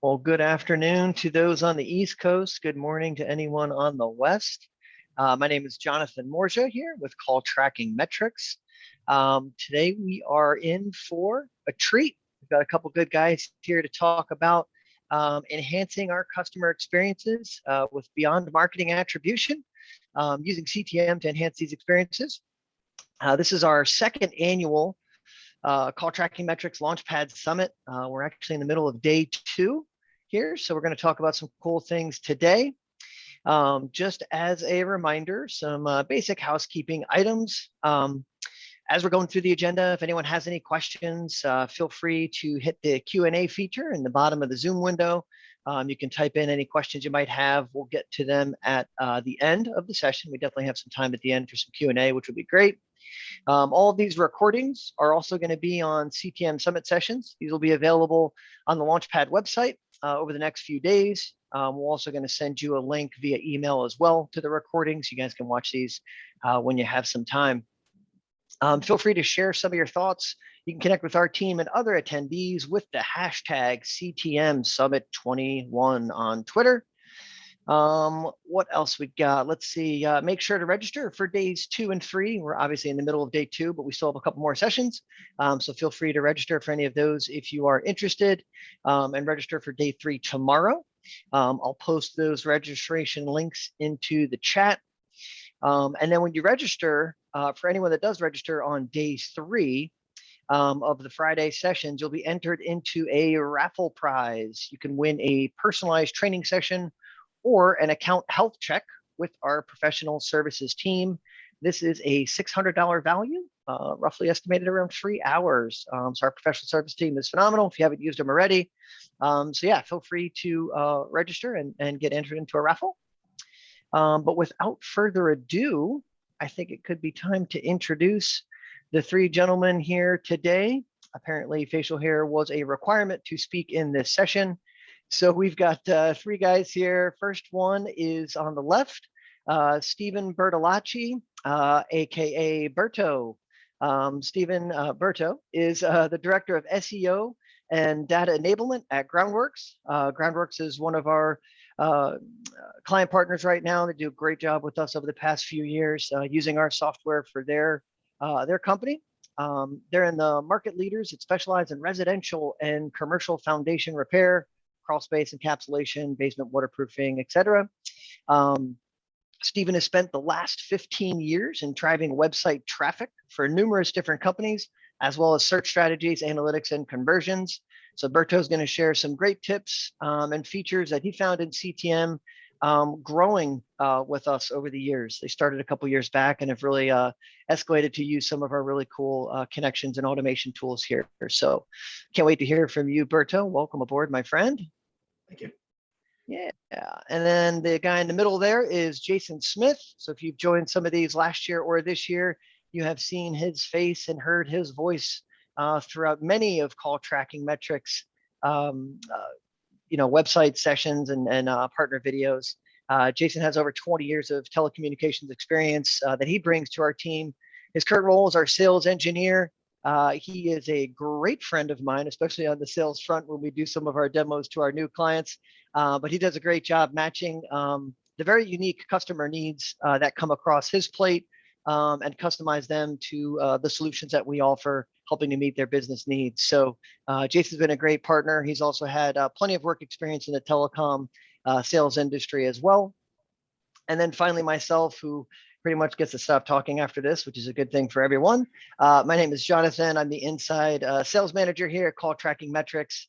Well, good afternoon to those on the East Coast. Good morning to anyone on the West. My name is Jonathan Morja here with CallTrackingMetrics. Today we are in for a treat. We've got a couple good guys here to talk about enhancing our customer experiences with Beyond Marketing Attribution, using CTM to enhance these experiences. This is our second annual CallTrackingMetrics Launchpad Summit. We're actually in the middle of day 2 here, so we're going to talk about some cool things today. Just as a reminder, some basic housekeeping items. As we're going through the agenda, if anyone has any questions, feel free to hit the Q&A feature in the bottom of the Zoom window. You can type in any questions you might have. We'll get to them at the end of the session. We definitely have some time at the end for some Q&A, which would be great. All of these recordings are also going to be on CTM Summit sessions. These will be available on the Launchpad website over the next few days. We're also going to send you a link via email as well to the recordings. You guys can watch these when you have some time. Feel free to share some of your thoughts. You can connect with our team and other attendees with the hashtag CTM Summit 21 on Twitter. What else we got? Let's see. Make sure to register for days 2 and 3. We're obviously in the middle of day 2, but we still have a couple more sessions. So feel free to register for any of those if you are interested, and register for day 3 tomorrow. I'll post those registration links into the chat. And then when you register, for anyone that does register on day 3 of the Friday sessions, you'll be entered into a raffle prize. You can win a personalized training session or an account health check with our professional services team. This is a $600 value, roughly estimated around 3 hours. So our professional service team is phenomenal if you haven't used them already. So yeah, feel free to register and get entered into a raffle. But without further ado, I think it could be time to introduce the 3 gentlemen here today. Apparently facial hair was a requirement to speak in this session. So we've got 3 guys here. First one is on the left, Berto Bertolacci, aka Berto. Berto is the director of SEO and Data Enablement at Groundworks. Groundworks is one of our client partners right now. They do a great job with us over the past few years using our software for their company. They're in the market leaders that specialize in residential and commercial foundation repair, crawl space encapsulation, basement waterproofing, etc. Stephen has spent the last 15 years in driving website traffic for numerous different companies, as well as search strategies, analytics, and conversions. So Berto is going to share some great tips and features that he found in CTM growing with us over the years. They started a couple years back and have really escalated to use some of our really cool connections and automation tools here. So can't wait to hear from you, Berto. Welcome aboard, my friend. Thank you. Yeah, and then the guy in the middle there is Jason Smith. So if you've joined some of these last year or this year, you have seen his face and heard his voice throughout many of CallTrackingMetrics, website sessions and partner videos. Jason has over 20 years of telecommunications experience that he brings to our team. His current role is our sales engineer. He is a great friend of mine, especially on the sales front when we do some of our demos to our new clients. But he does a great job matching the very unique customer needs that come across his plate and customize them to the solutions that we offer, helping to meet their business needs. So Jason's been a great partner. He's also had plenty of work experience in the telecom sales industry as well. And then finally myself, who pretty much gets to stop talking after this, which is a good thing for everyone. My name is Jonathan. I'm the inside sales manager here at CallTrackingMetrics.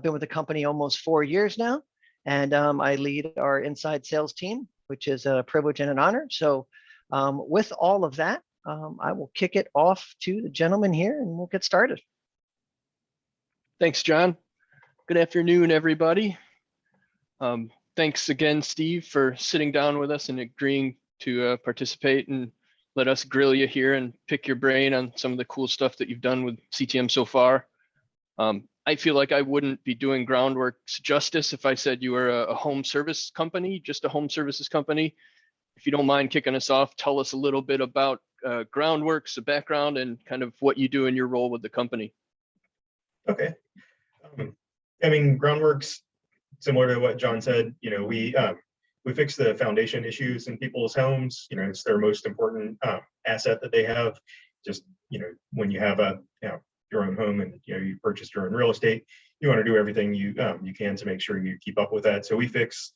Been with the company almost 4 years now. And I lead our inside sales team, which is a privilege and an honor. So with all of that, I will kick it off to the gentleman here and we'll get started. Thanks, John. Good afternoon, everybody. Thanks again, Steve, for sitting down with us and agreeing to participate and let us grill you here and pick your brain on some of the cool stuff that you've done with CTM so far. I feel like I wouldn't be doing Groundworks justice if I said you were a home service company, just a home services company. If you don't mind kicking us off, tell us a little bit about Groundworks, the background, and kind of what you do in your role with the company. Okay. Groundworks similar to what John said, we fix the foundation issues in people's homes. It's their most important asset that they have. Just when you have your own home and you purchased your own real estate, you want to do everything you can to make sure you keep up with that. So we fix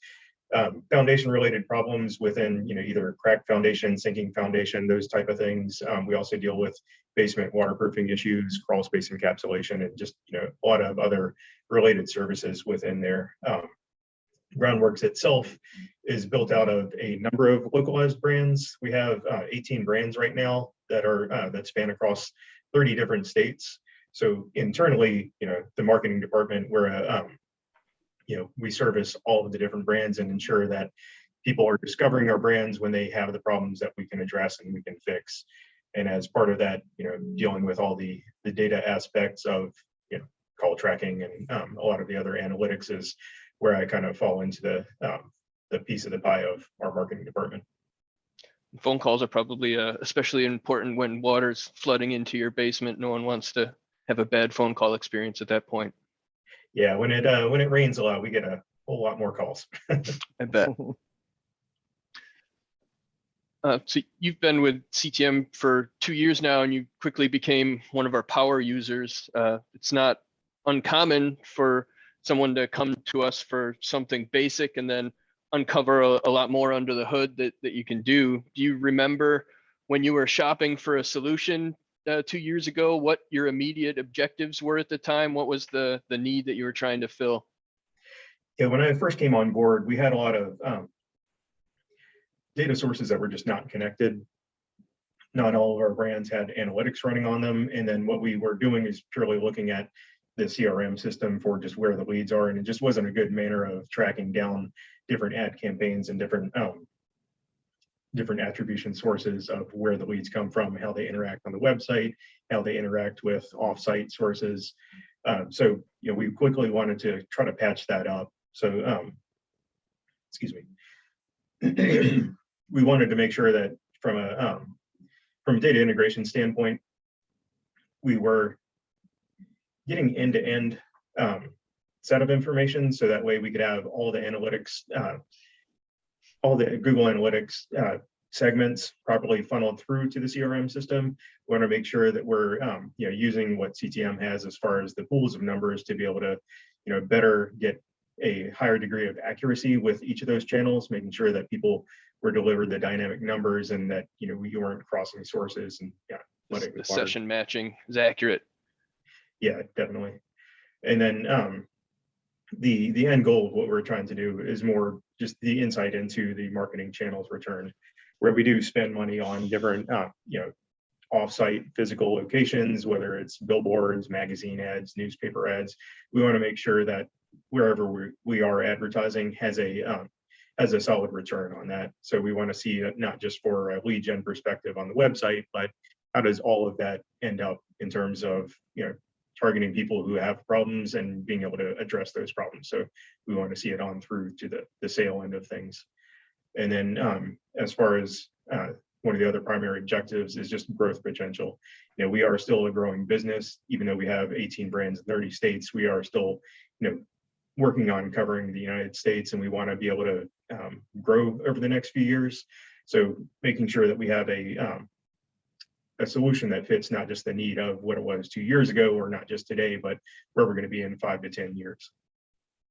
foundation related problems within either cracked foundation, sinking foundation, those type of things. We also deal with basement waterproofing issues, crawl space encapsulation, and just a lot of other related services within there. Groundworks itself is built out of a number of localized brands. We have 18 brands right now that span across 30 different states. So internally, the marketing department, we service all of the different brands and ensure that people are discovering our brands when they have the problems that we can address and we can fix. And as part of that, dealing with all the data aspects of call tracking and a lot of the other analytics is where I kind of fall into the piece of the pie of our marketing department. Phone calls are probably especially important when water's flooding into your basement. No one wants to have a bad phone call experience at that point. Yeah, when it rains a lot, we get a whole lot more calls. I bet. So you've been with CTM for 2 years now, and you quickly became one of our power users. It's not uncommon for someone to come to us for something basic and then uncover a lot more under the hood that you can do. Do you remember when you were shopping for a solution 2 years ago, what your immediate objectives were at the time? What was the need that you were trying to fill? Yeah, when I first came on board, we had a lot of data sources that were just not connected. Not all of our brands had analytics running on them. And then what we were doing is purely looking at the CRM system for just where the leads are. And it just wasn't a good manner of tracking down different ad campaigns and different attribution sources of where the leads come from, how they interact on the website, how they interact with offsite sources. So we quickly wanted to try to patch that up. So, excuse me. We wanted to make sure that from a data integration standpoint, we were getting end-to-end set of information, so that way we could have all the analytics, all the Google Analytics segments properly funneled through to the CRM system. We want to make sure that we're using what CTM has as far as the pools of numbers to be able to better get a higher degree of accuracy with each of those channels, making sure that people were delivered the dynamic numbers and that we weren't crossing sources and letting the session matching is accurate. Yeah, definitely. And then the end goal of what we're trying to do is more just the insight into the marketing channels return, where we do spend money on different off-site physical locations, whether it's billboards, magazine ads, newspaper ads. We want to make sure that wherever we are advertising has a solid return on that. So we want to see it not just for a lead gen perspective on the website, but how does all of that end up in terms of targeting people who have problems and being able to address those problems. So we want to see it on through to the sale end of things. And then as far as one of the other primary objectives is just growth potential. We are still a growing business, even though we have 18 brands in 30 states. We are still working on covering the United States, and we want to be able to grow over the next few years. So making sure that we have a solution that fits not just the need of what it was 2 years ago, or not just today, but where we're going to be in 5 to 10 years.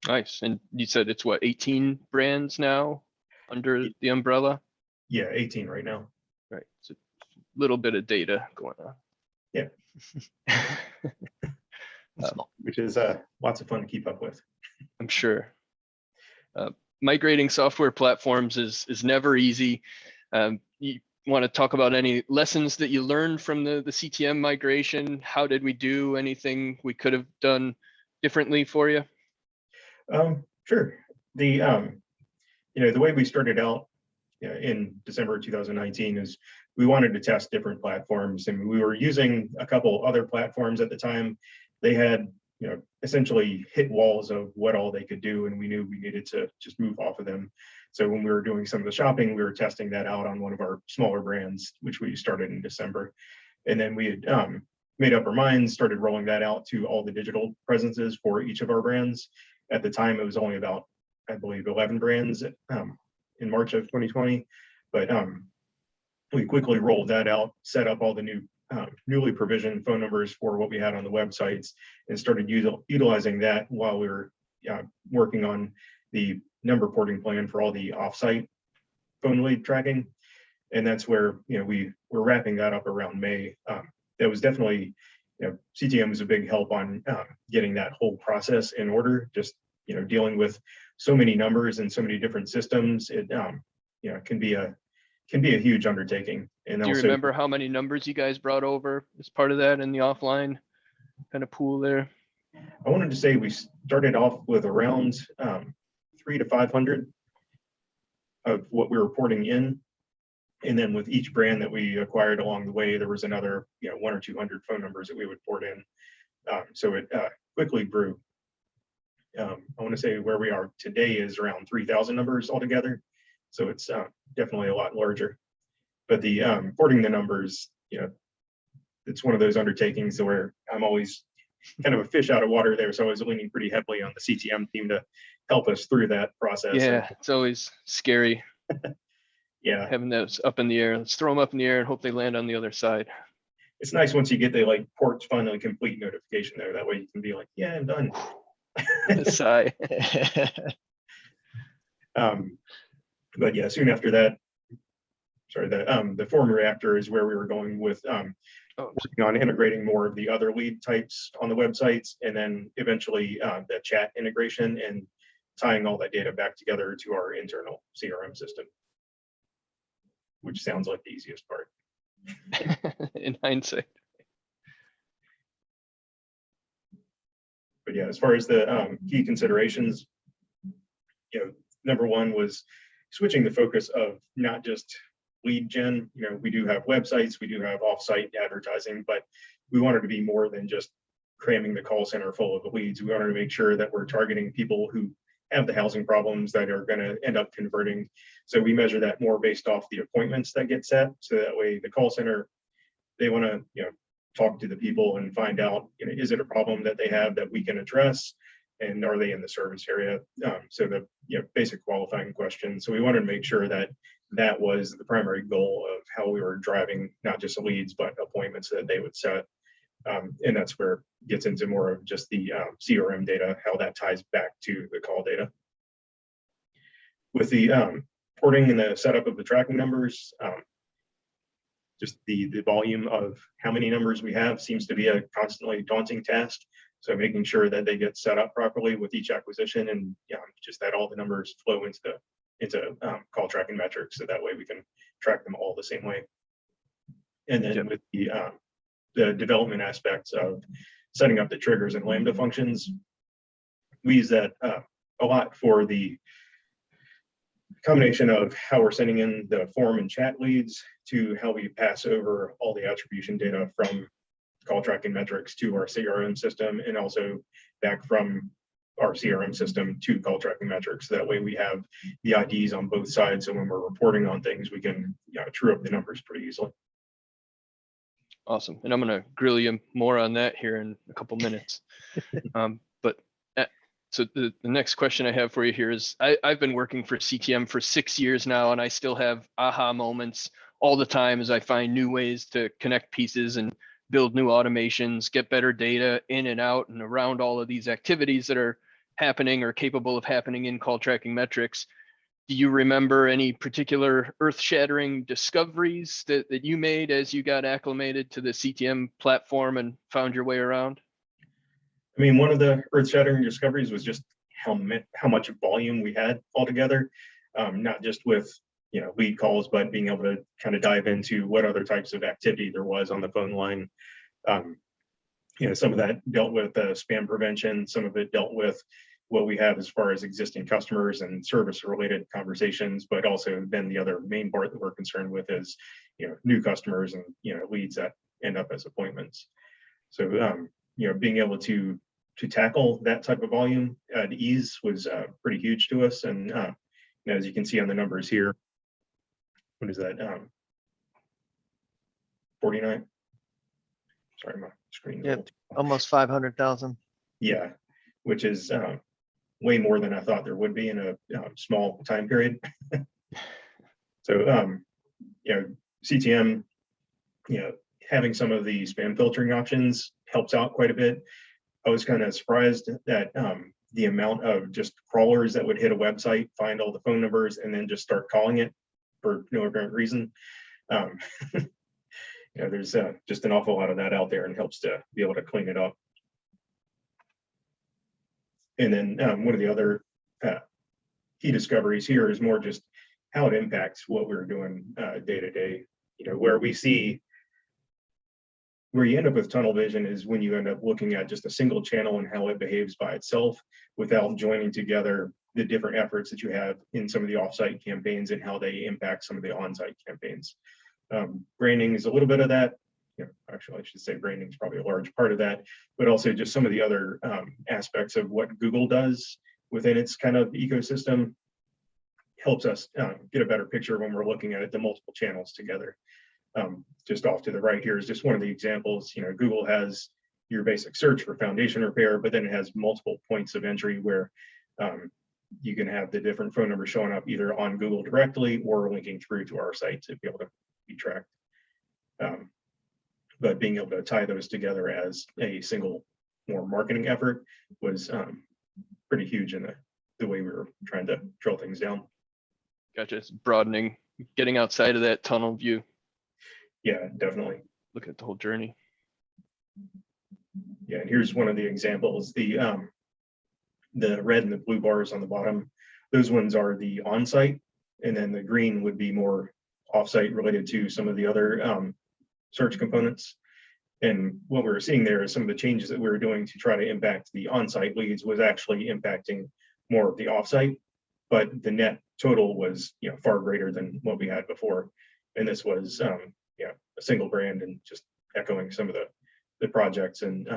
Nice. And you said it's what, 18 brands now under the umbrella? Yeah, 18 right now. Right. So a little bit of data going on. Yeah. Which is lots of fun to keep up with. I'm sure. Migrating software platforms is never easy. You want to talk about any lessons that you learned from the CTM migration? How did we do? Anything we could have done differently for you? Sure. The way we started out in December 2019 is we wanted to test different platforms, and we were using a couple other platforms at the time. They had essentially hit walls of what all they could do, and we knew we needed to just move off of them. So when we were doing some of the shopping, we were testing that out on one of our smaller brands, which we started in December. And then we had made up our minds, started rolling that out to all the digital presences for each of our brands. At the time, it was only about, I believe, 11 brands in March of 2020. But we quickly rolled that out, set up all the new newly provisioned phone numbers for what we had on the websites, and started utilizing that while we were working on the number porting plan for all the offsite phone lead tracking. And that's where, we were wrapping that up around May. That was definitely, CTM was a big help on getting that whole process in order. Just, dealing with so many numbers and so many different systems, it can be a huge undertaking. And Do you also, remember how many numbers you guys brought over as part of that in the offline kind of pool there? I wanted to say we started off with around 300 to 500 of what we were porting in. And then with each brand that we acquired along the way, there was another, 100 or 200 phone numbers that we would port in. So it quickly grew. I want to say where we are today is around 3,000 numbers altogether. So it's definitely a lot larger. But the porting the numbers, it's one of those undertakings where I'm always kind of a fish out of water there. So I was leaning pretty heavily on the CTM team to help us through that process. Yeah, it's always scary. Yeah, having those up in the air. Let's throw them up in the air and hope they land on the other side. it's nice once you get the ports finally complete notification there. That way you can be like, yeah, I'm done. Sigh. But yeah, soon after that, sorry, the form reactor is where we were going with working on integrating more of the other lead types on the websites, and then eventually the chat integration and tying all that data back together to our internal CRM system, which sounds like the easiest part. In hindsight. But yeah, as far as the key considerations, number one was switching the focus of not just lead gen. We do have websites, we do have offsite advertising, but we wanted to be more than just cramming the call center full of leads. We wanted to make sure that we're targeting people who have the housing problems that are going to end up converting. So we measure that more based off the appointments that get set. So that way the call center, they want to, talk to the people and find out, is it a problem that they have that we can address? And are they in the service area? So the basic qualifying questions. So we wanted to make sure that that was the primary goal of how we were driving not just leads, but appointments that they would set. And that's where it gets into more of just the CRM data, how that ties back to the call data. With the porting and the setup of the tracking numbers, just the volume of how many numbers we have seems to be a constantly daunting task. So making sure that they get set up properly with each acquisition, and just that all the numbers flow into CallTrackingMetrics, so that way we can track them all the same way. And then with the development aspects of setting up the triggers and Lambda functions, we use that a lot for the combination of how we're sending in the form and chat leads to how we pass over all the attribution data from CallTrackingMetrics to our CRM system, and also back from our CRM system to CallTrackingMetrics. So that way we have the IDs on both sides. So when we're reporting on things, we can true up the numbers pretty easily. Awesome. And I'm going to grill you more on that here in a couple minutes. So the next question I have for you here is, I've been working for CTM for 6 years now, and I still have aha moments all the time as I find new ways to connect pieces and build new automations, get better data in and out and around all of these activities that are happening or capable of happening in CallTrackingMetrics. Do you remember any particular earth-shattering discoveries that you made as you got acclimated to the CTM platform and found your way around? I mean, one of the earth-shattering discoveries was just how much volume we had altogether, not just with lead calls, but being able to kind of dive into what other types of activity there was on the phone line. Some of that dealt with spam prevention, some of it dealt with what we have as far as existing customers and service-related conversations, but also then the other main part that we're concerned with is new customers and leads that end up as appointments. So being able to tackle that type of volume at ease was pretty huge to us. And as you can see on the numbers here, what is that? 49. Sorry, my screen. Yep, almost 500,000. Yeah, which is way more than I thought there would be in a small time period. So, you know, CTM, you know, having some of the spam filtering options helps out quite a bit. I was kind of surprised that the amount of just crawlers that would hit a website, find all the phone numbers, and then just start calling it for no apparent reason. You know, there's just an awful lot of that out there, and helps to be able to clean it up. And then one of the other key discoveries here is more just how it impacts what we're doing day to day. You know, where you end up with tunnel vision is when you end up looking at just a single channel and how it behaves by itself, without joining together the different efforts that you have in some of the offsite campaigns and how they impact some of the onsite campaigns. Branding is a little bit of that. You know, actually, I should say branding is probably a large part of that, but also just some of the other aspects of what Google does within its kind of ecosystem helps us get a better picture when we're looking at it, the multiple channels together. Just off to the right here is just one of the examples. You know, Google has your basic search for foundation repair, but then it has multiple points of entry where you can have the different phone numbers showing up either on Google directly or linking through to our site to be able to be tracked. But being able to tie those together as a single, more marketing effort was pretty huge in the way we were trying to drill things down. Gotcha. It's broadening, getting outside of that tunnel view. Yeah, definitely. Look at the whole journey. Yeah, and here's one of the examples. The red and the blue bars on the bottom, those ones are the on-site, and then the green would be more off-site related to some of the other search components. And what we were seeing there is some of the changes that we were doing to try to impact the on-site leads was actually impacting more of the off-site, but the net total was, you know, far greater than what we had before. And this was yeah, a single brand, and just echoing some of the projects and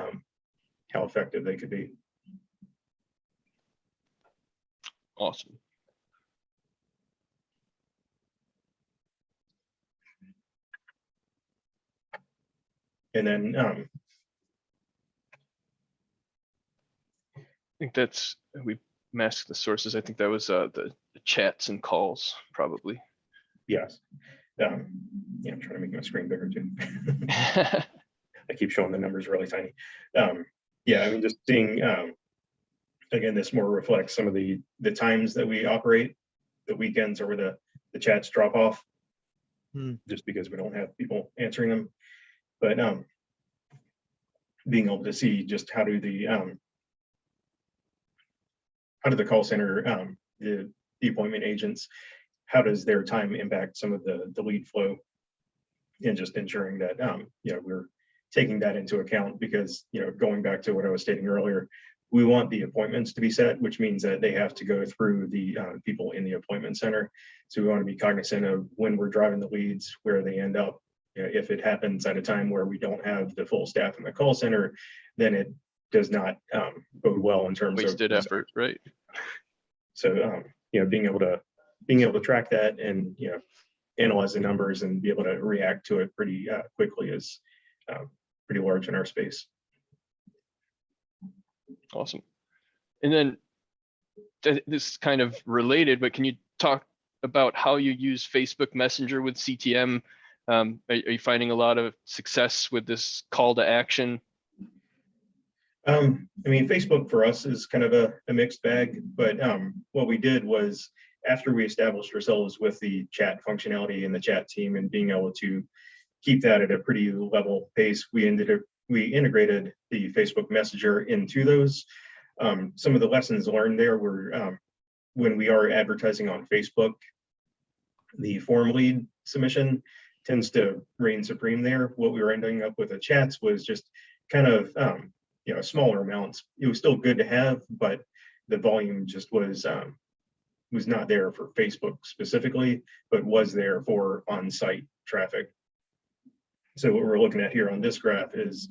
how effective they could be. Awesome. And then I think that's, we masked the sources. I think that was the chats and calls, probably. yes, yeah, I'm trying to make my screen bigger too. I keep showing the numbers really tiny. Yeah, I mean, just seeing again, this more reflects some of the times that we operate. The weekends are where the chats drop off, just because we don't have people answering them. But being able to see just how do the call center, the appointment agents, how does their time impact some of the lead flow, and just ensuring that you know, we're taking that into account, because, you know, going back to what I was stating earlier, we want the appointments to be set, which means that they have to go through the people in the appointment center. So we want to be cognizant of when we're driving the leads, where they end up. You know, if it happens at a time where we don't have the full staff in the call center, then it does not bode well in terms of wasted effort, right? So you know, being able to track that and, you know, analyze the numbers and be able to react to it pretty quickly is pretty large in our space. Awesome. And then this is kind of related, but can you talk about how you use Facebook Messenger with CTM? Are you finding a lot of success with this call to action? I mean, Facebook for us is kind of a mixed bag, but what we did was, after we established ourselves with the chat functionality and the chat team and being able to keep that at a pretty level pace, we integrated the Facebook Messenger into those. Some of the lessons learned there were when we are advertising on Facebook, the form lead submission tends to reign supreme there. What we were ending up with the chats was just kind of you know, smaller amounts. It was still good to have, but the volume just was not there for Facebook specifically, but was there for on-site traffic. So what we're looking at here on this graph is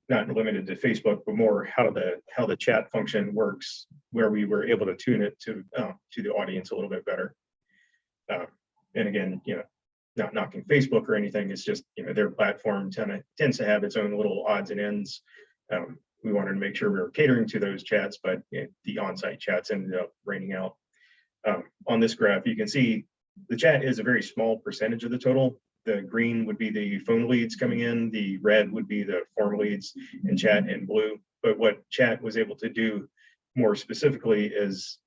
not limited to Facebook, but more how the chat function works, where we were able to tune it to the audience a little bit better. And again, you know, not knocking Facebook or anything, it's just, you know, their platform tends to have its own little odds and ends we wanted to make sure we were catering to those chats, but the on-site chats ended up raining out. On this graph, you can see the chat is a very small percentage of the total. The green would be the phone leads coming in, the red would be the form leads, and chat in blue. But what chat was able to do more specifically is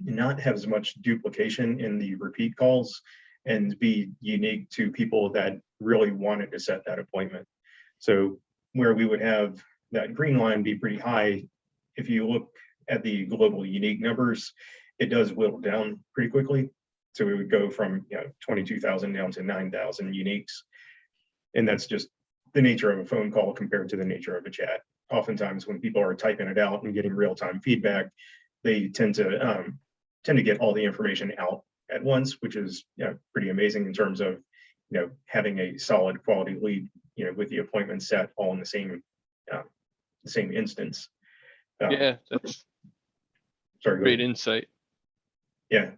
not have as much duplication in the repeat calls and be unique to people that really wanted to set that appointment. So where we would have that green line be pretty high, if you look at the global unique numbers, it does whittle down pretty quickly. So we would go from 22,000 down to 9,000 uniques. And that's just the nature of a phone call compared to the nature of a chat. Oftentimes when people are typing it out and getting real-time feedback, they tend to get all the information out at once, which is pretty amazing in terms of having a solid quality lead with the appointment set all in the same instance. Yeah, that's great insight. Yeah,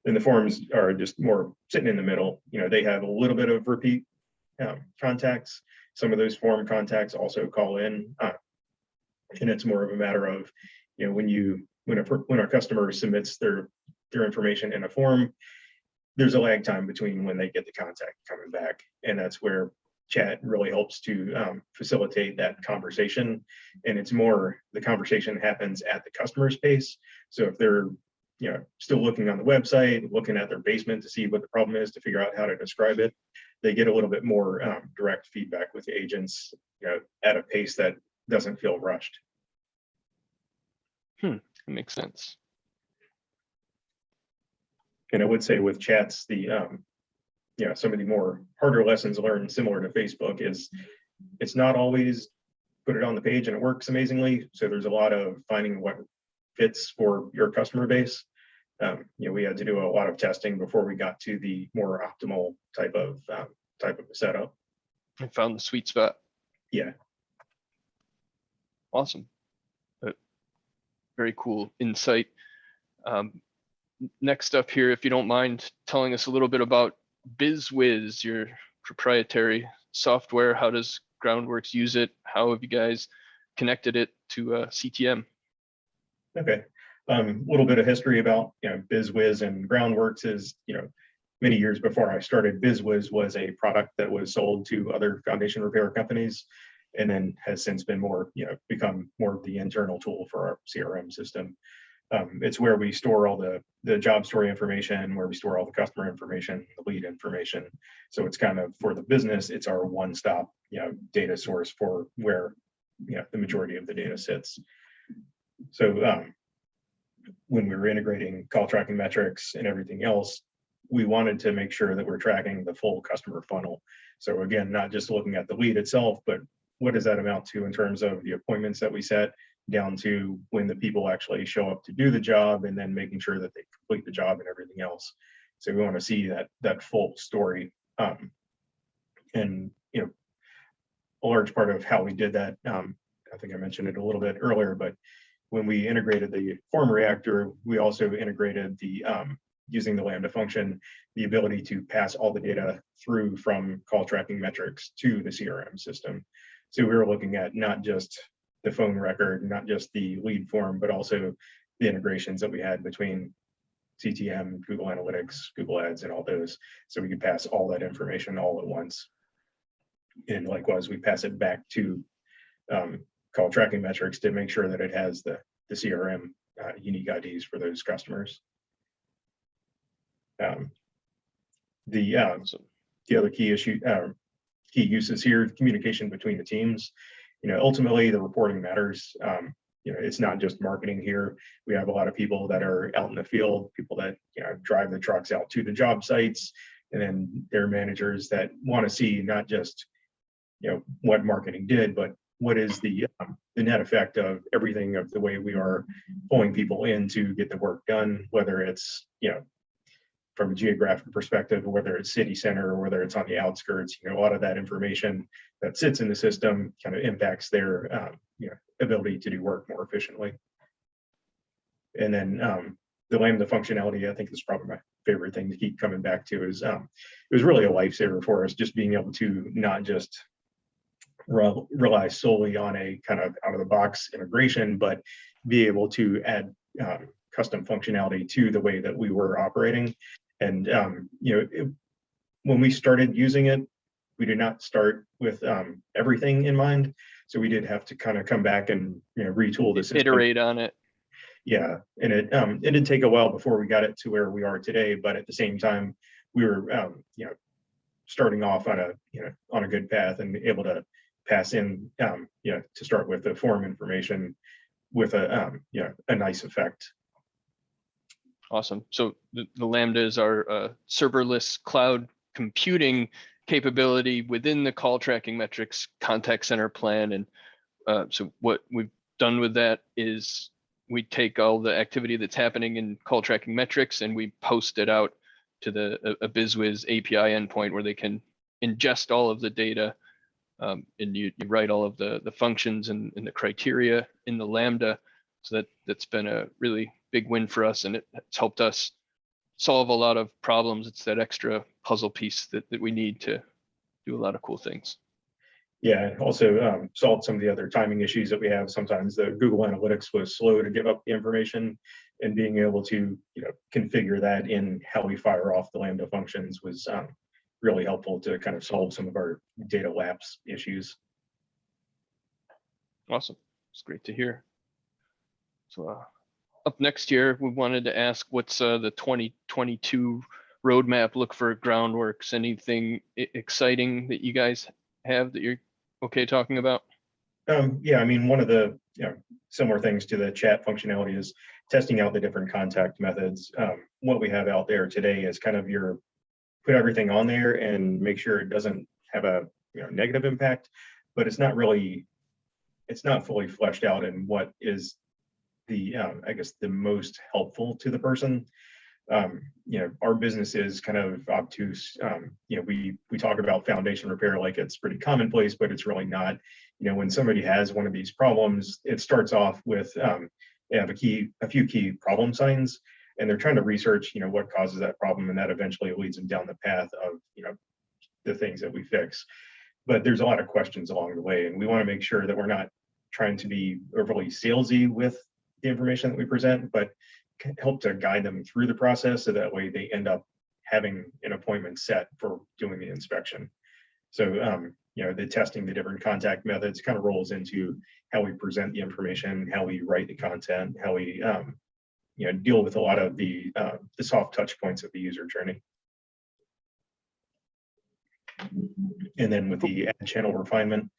and the forms are just more sitting in the middle. They have a little bit of repeat contacts. Some of those form contacts also call in, and it's more of a matter of when our customer submits their information in a form, there's a lag time between when they get the contact coming back, and that's where chat really helps to facilitate that conversation. And it's more the conversation happens at the customer's pace. So if they're still looking on the website, looking at their basement to see what the problem is, to figure out how to describe it, they get a little bit more direct feedback with the agents at a pace that doesn't feel rushed. That makes sense. And I would say with chats, the some of the more harder lessons learned similar to Facebook is it's not always put it on the page and it works amazingly. So there's a lot of finding what fits for your customer base. We had to do a lot of testing before we got to the more optimal type of setup. I found the sweet spot. Yeah. Awesome. Very cool insight. Next up here, if you don't mind telling us a little bit about Bizwiz, your proprietary software. How does Groundworks use it? How have you guys connected it to CTM? Okay. A little bit of history about Bizwiz and Groundworks is many years before I started, Bizwiz was a product that was sold to other foundation repair companies, and then has since been become more of the internal tool for our CRM system. It's where we store all the job story information, where we store all the customer information, the lead information. So it's kind of, for the business, it's our one-stop data source for where the majority of the data sits. So when we were integrating CallTrackingMetrics and everything else, we wanted to make sure that we're tracking the full customer funnel. So again, not just looking at the lead itself, but what does that amount to in terms of the appointments that we set, down to when the people actually show up to do the job, and then making sure that they complete the job and everything else. So we want to see that full story. And a large part of how we did that, I think I mentioned it a little bit earlier, but when we integrated the form reactor, we also integrated the using the Lambda function, the ability to pass all the data through from CallTrackingMetrics to the CRM system. So we were looking at not just the phone record, not just the lead form, but also the integrations that we had between CTM, Google Analytics, Google Ads, and all those. So we could pass all that information all at once. And likewise, we pass it back to CallTrackingMetrics to make sure that it has the CRM unique IDs for those customers. The other key uses here, communication between the teams. Ultimately, the reporting matters. It's not just marketing here. We have a lot of people that are out in the field, people that drive the trucks out to the job sites, and then their managers that want to see not just what marketing did, but what is the net effect of everything, of the way we are pulling people in to get the work done, whether it's from a geographic perspective, or whether it's city center, or whether it's on the outskirts. A lot of that information that sits in the system kind of impacts their ability to do work more efficiently. And then the Lambda functionality, I think, is probably my favorite thing to keep coming back to. Is it was really a lifesaver for us, just being able to not just rely solely on a kind of out of the box integration, but be able to add custom functionality to the way that we were operating. And when we started using it, we did not start with everything in mind. So we did have to kind of come back and retool the system. Iterate on it. Yeah, and it did take a while before we got it to where we are today. But at the same time, we were starting off on a good path and able to pass in to start with the form information with a nice effect. Awesome. So the Lambdas are serverless cloud computing capability within the CallTrackingMetrics contact center plan. And so what we've done with that is we take all the activity that's happening in CallTrackingMetrics and we post it out to a Bizwiz API endpoint where they can ingest all of the data, and you write all of the functions and the criteria in the Lambda. So that's been a really big win for us, and it's helped us solve a lot of problems. It's that extra puzzle piece that we need to do a lot of cool things. Yeah, also solved some of the other timing issues that we have. Sometimes the Google Analytics was slow to give up the information, and being able to configure that in how we fire off the Lambda functions was really helpful to kind of solve some of our data lapse issues. Awesome. It's great to hear. So up next here, we wanted to ask what's the 2022 roadmap look for Groundworks? Anything exciting that you guys have that you're okay talking about? Yeah, I mean, one of the similar things to the chat functionality is testing out the different contact methods. What we have out there today is kind of put everything on there and make sure it doesn't have a negative impact, but it's not fully fleshed out in what is the I guess the most helpful to the person. Our business is kind of obtuse. We talk about foundation repair like it's pretty commonplace, but it's really not. When somebody has one of these problems, it starts off with they have a few key problem signs, and they're trying to research what causes that problem, and that eventually leads them down the path of the things that we fix. But there's a lot of questions along the way, and we want to make sure that we're not trying to be overly salesy with the information that we present, but help to guide them through the process so that way they end up having an appointment set for doing the inspection. So the testing the different contact methods kind of rolls into how we present the information, how we write the content, how we deal with a lot of the soft touch points of the user journey. And then with the ad channel refinement,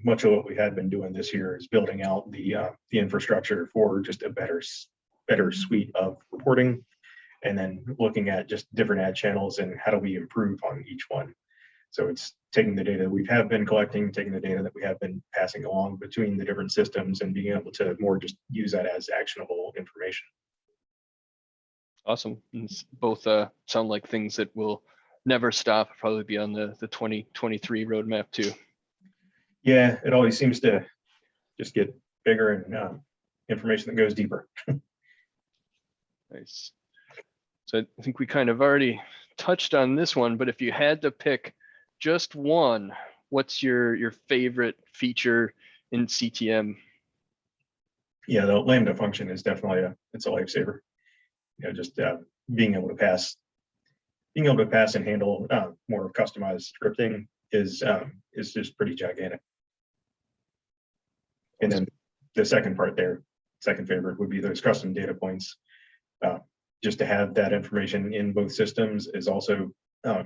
much of what we had been doing this year is building out the infrastructure for just a better suite of reporting, and then looking at just different ad channels and how do we improve on each one. So it's taking the data we have been collecting, taking the data that we have been passing along between the different systems, and being able to more just use that as actionable information. Awesome. And both sound like things that will never stop, probably be on the 2023 roadmap too. Yeah, it always seems to just get bigger and information that goes deeper. Nice. So I think we kind of already touched on this one, but if you had to pick just one, what's your favorite feature in CTM? Yeah, the Lambda function is definitely it's a lifesaver. Just being able to pass and handle more customized scripting is just pretty gigantic. And then the second part there, second favorite, would be those custom data points. Just to have that information in both systems is also, I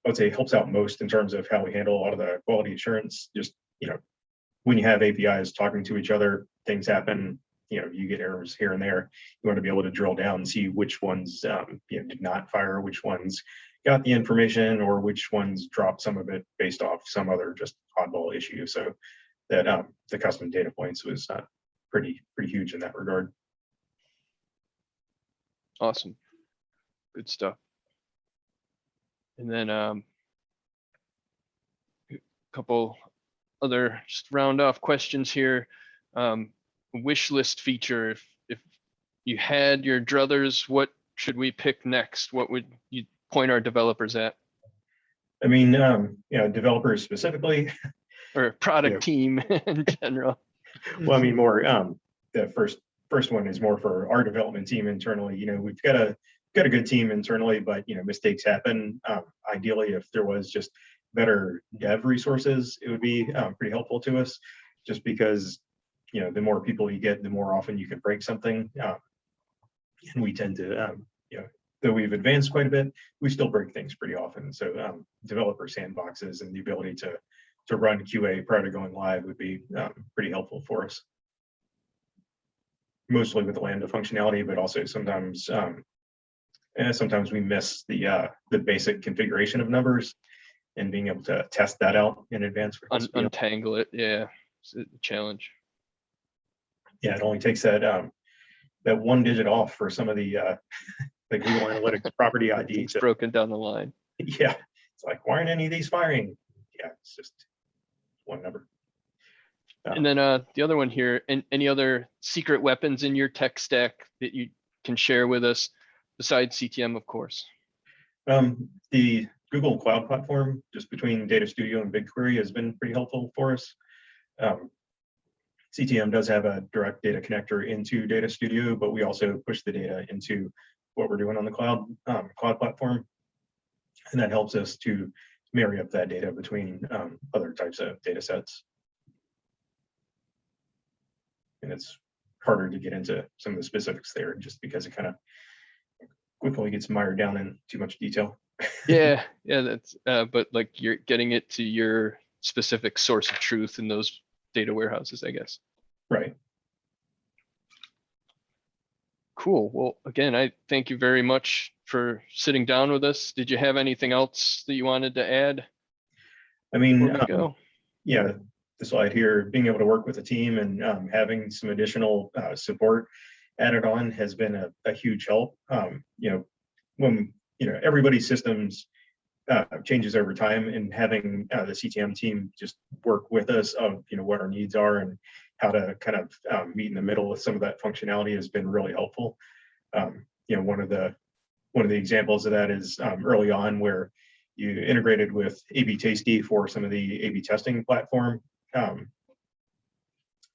would say, helps out most in terms of how we handle a lot of the quality assurance. Just when you have APIs talking to each other, things happen. You get errors here and there. You want to be able to drill down and see which ones did not fire, which ones got the information, or which ones dropped some of it based off some other just oddball issue. So that the custom data points was pretty huge in that regard. Awesome. Good stuff. And then a couple other just round off questions here. Wish list feature. If you had your druthers, what should we pick next? What would you point our developers at? I mean, developers specifically, or product Yeah. team in general. Well, I mean, more the first one is more for our development team internally. You know, we've got a good team internally, but you know, mistakes happen. Ideally, if there was just better dev resources, it would be pretty helpful to us. Just because, you know, the more people you get, the more often you can break something. And we tend to, you know, though we've advanced quite a bit, we still break things pretty often. So developer sandboxes and the ability to run QA prior to going live would be pretty helpful for us. Mostly with the Lambda functionality, but also sometimes sometimes we miss the basic configuration of numbers, and being able to test that out in advance. Untangle it, yeah, it's a challenge. Yeah, it only takes that one digit off for some of the Google Analytics property ID. It's broken down the line. Yeah, it's like, why aren't any of these firing? Yeah, it's just one number. And then the other one here, and any other secret weapons in your tech stack that you can share with us besides CTM, of course? The Google Cloud Platform, just between Data Studio and BigQuery, has been pretty helpful for us. CTM does have a direct data connector into Data Studio, but we also push the data into what we're doing on the cloud platform, and that helps us to marry up that data between other types of data sets. And it's harder to get into some of the specifics there, just because it kind of quickly gets mired down in too much detail. Yeah, that's but like you're getting it to your specific source of truth in those data warehouses, I guess. Right. Cool. Well, again, I thank you very much for sitting down with us. Did you have anything else that you wanted to add? I mean, yeah, the slide here, being able to work with a team and having some additional support added on has been a huge help. You know, when everybody's systems changes over time, and having the CTM team just work with us of what our needs are and how to kind of meet in the middle with some of that functionality has been really helpful. One of the examples of that is early on, where you integrated with A/B Tasty for some of the A/B testing platform,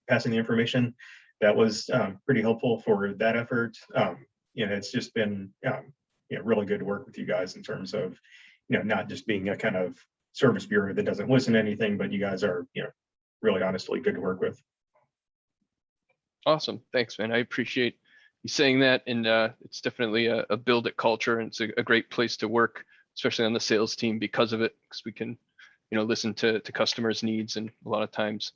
passing the information. That was pretty helpful for that effort. It's just been really good to work with you guys in terms of not just being a kind of service bureau that doesn't listen to anything, but you guys are really honestly good to work with. Awesome. Thanks, man. I appreciate you saying that. And it's definitely a build it culture, and it's a great place to work, especially on the sales team because of it, because we can, listen to customers' needs, and a lot of times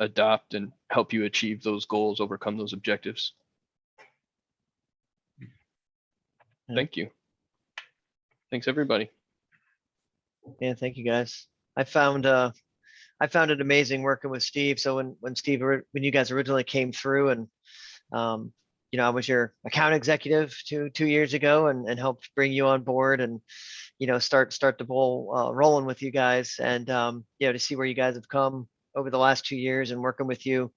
adopt and help you achieve those goals, overcome those objectives. Yeah. Thank you. Thanks, everybody. Yeah, thank you guys. I found it amazing working with Steve. So when you guys originally came through, and I was your account executive two years ago, and helped bring you on board, and start the ball rolling with you guys, and to see where you guys have come over the last 2 years, and working with you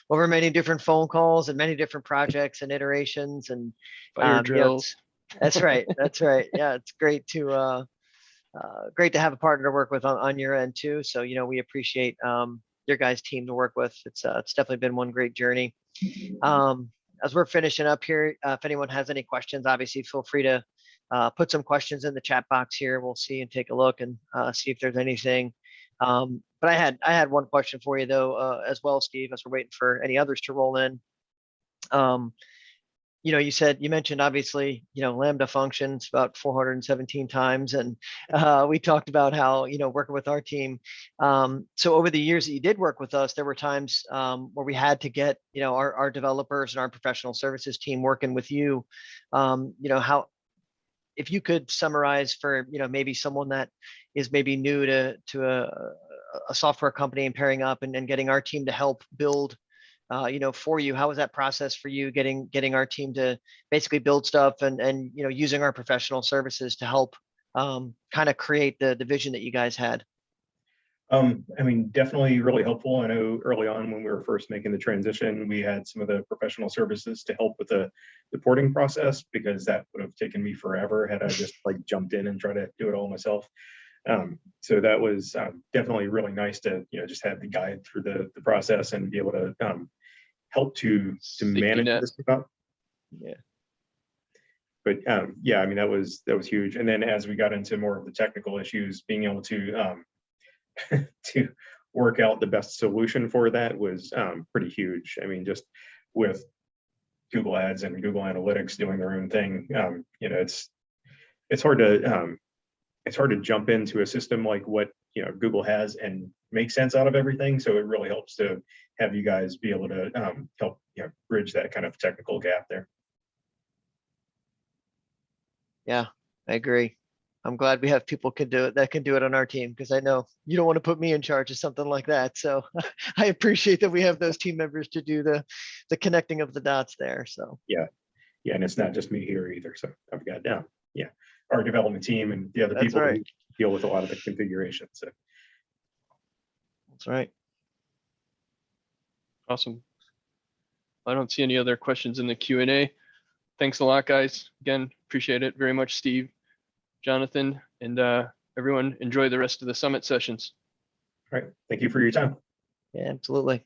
over many different phone calls and many different projects and iterations, and Fire drills. That's right. That's right. Yeah, it's great to have a partner to work with on your end too. So we appreciate your guys' team to work with. It's definitely been one great journey. As we're finishing up here, if anyone has any questions, obviously feel free to put some questions in the chat box here. We'll see and take a look and see if there's anything. But I had one question for you though, as well, Steve, as we're waiting for any others to roll in. You mentioned obviously, Lambda functions about 417 times. And we talked about how, working with our team. So over the years that you did work with us, there were times where we had to get, our developers and our professional services team working with you. How, if you could summarize for, maybe someone that is maybe new to a software company and pairing up and getting our team to help build for you, how was that process for you getting our team to basically build stuff and using our professional services to help kind of create the vision that you guys had? Definitely really helpful. I know early on when we were first making the transition, we had some of the professional services to help with the porting process, because that would have taken me forever had I just jumped in and tried to do it all myself. So that was definitely really nice to, just have the guide through the process and be able to help to Safety manage net. this stuff. Yeah. But yeah, I mean, that was huge. And then as we got into more of the technical issues, being able to to work out the best solution for that was pretty huge. I mean, just with Google Ads and Google Analytics doing their own thing, it's hard to jump into a system like what Google has and make sense out of everything. So it really helps to have you guys be able to help bridge that kind of technical gap there. Yeah, I agree. I'm glad we have people that can do it on our team, because I know you don't want to put me in charge of something like that. So I appreciate that we have those team members to do the connecting of the dots there. So Yeah, and it's not just me here either. So I've got our development team and the other That's people right. who deal with a lot of the configuration. So that's right. Awesome. I don't see any other questions in the Q&A. Thanks a lot, guys. Again, appreciate it very much, Steve, Jonathan, and everyone. Enjoy the rest of the summit sessions. all right, thank you for your time. Yeah, absolutely.